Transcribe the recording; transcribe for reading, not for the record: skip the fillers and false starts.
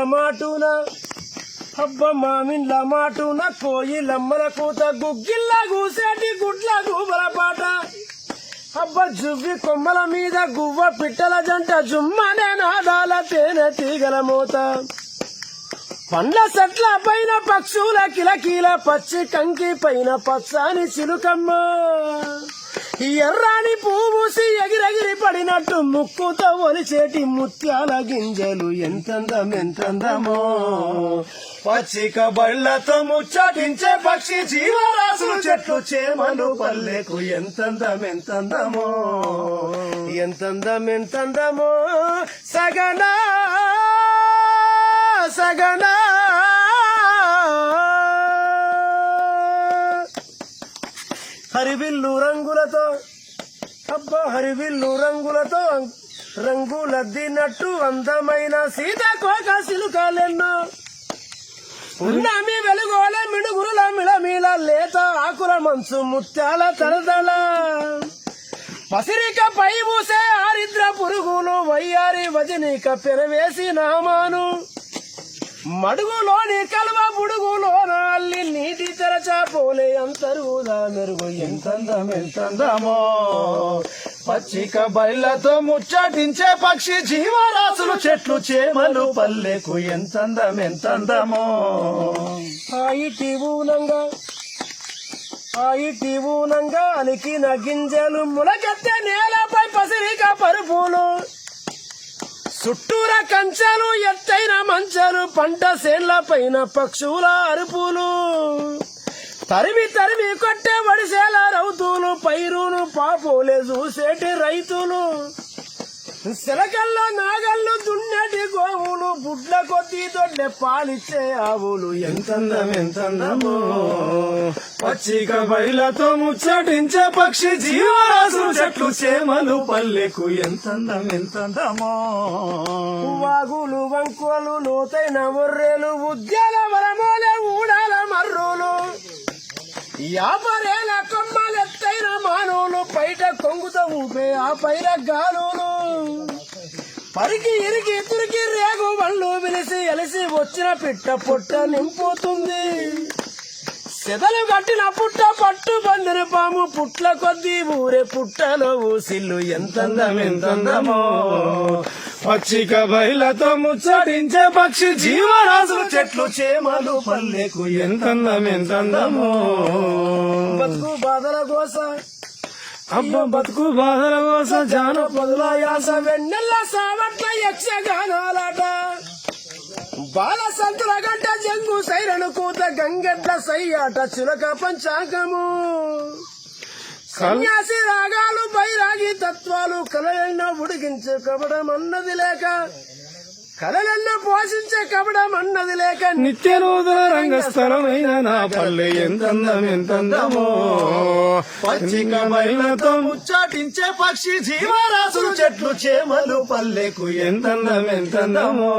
మాటున అబ్బ మామిన్ల మాటున కోయిలమ్మల కూత గుగ్గిల్ల కూసేటి గుడ్ల గూబల పాట అబ్బ జువ్వి కొమ్మల మీద గువ్వ పిట్టల జంట జుమ్మనే నాదాల తేనె తీగల మోత పండ్ల చెట్ల పైన పక్షుల కిలకీల పచ్చి కంకి పైన పచ్చాని చిలుకమ్మ ఎర్రాని పూసి ఎగిరెగిరి పడినట్టు ముక్కుతో ఒలిచేటి ముత్యాల గింజలు ఎంతందమో పచ్చిక బళ్ళతో ముచ్చటించే పక్షి జీవరాశులు చెట్లు చేమలు పల్లెకు ఎంతందమో సగనా హరివిల్లు రంగులతో అబ్బా హరివిల్లు రంగులతో రంగులద్దినట్టు అందమైన సీతాకోక సిలుకాలెన్నో ఉన్నామి వెలుగోలే మిడుగురుల మిళమిళ లేత ఆకుల మంచు ముత్యాల తరదల పసిరిక పై పూసే ఆరిద్ర పురుగులు వయ్యారి వజనిక పెరవేసి నామాను మడుగులోని కలువ బుడుగులోన అల్లి నీటి తెరచాపోలే అంతరుదా మెరుగు ఎంతందమో పచ్చిక బయలతో ముచ్చటించే పక్షి జీవరాశులు చెట్లు చేమలు పల్లెకు ఎంతందమో ఆయిటి ఊనంగా అలికిన గింజలు ములకెత్తే నేలపై పసిరిక పరుపులు చుట్టూర కంచెలు ఎత్తైన మంచెలు పంట సేన్ల పైన పక్షుల అరుపులు తరిమి కొట్టే వడిసేల రౌతులు పైరును పాపోలే చూసేటి రైతులు శిలకల్లో నాగళ్ళు దున్నటి గోవులు బుడ్ల కొద్ది దొడ్డె పాలిచ్చే ఆవులు ఎంతందమో పచ్చిక బయలతో ముచ్చటించే పక్షి జీవరాశులు చెట్లు చేమలు పల్లెకు ఎంతందమో వాగులు వంకులు లోతైన ఒర్రెలు ఉద్యాల వరమోలే ఊడాల మర్రులు యాపరేల కొమ్మలెత్తైన మానవులు బయట కొంగుత ఊపే ఆ పైన గాలులు పరికి ఇరికి తురికి రేగు బళ్ళు విలిసి ఎలిసి వచ్చిన పిట్ట పుట్ట నింపుతుంది సెదలు కట్టిన పుట్ట పట్టు బందిన పాము పుట్ల కొద్దీ ఊరే పుట్టలో ఊసిల్లు ఎంతందమో పచ్చిక బయలతో ముచ్చటించే పక్షి జీవరాశులు చెట్లు చేమలు పల్లెకు ఎంతందమో బతుకు బాధల కోస బతుకు బాధల కోస జానపదుల యాస వెన్నెల్ల సావట్ల యక్షగానాలట బాల సంతుల గంట జంగు సైరను కూత గంగెట్ల సయ్యాట చిలక పంచాంగము సన్యాసి రాగాలు బైరాగి తత్వాలు కలలెన్నో ఉడికించే కబడం అన్నది లేక కలలెన్నో పోషించే కబడం అన్నది లేక నిత్య నూతన రంగస్థలమైన నా పల్లె ఎంతందమో పచ్చిక బయలతో ముచ్చాటించే పక్షి జీవరాశులు చెట్లు చేమలు పల్లెకు ఎంతందమో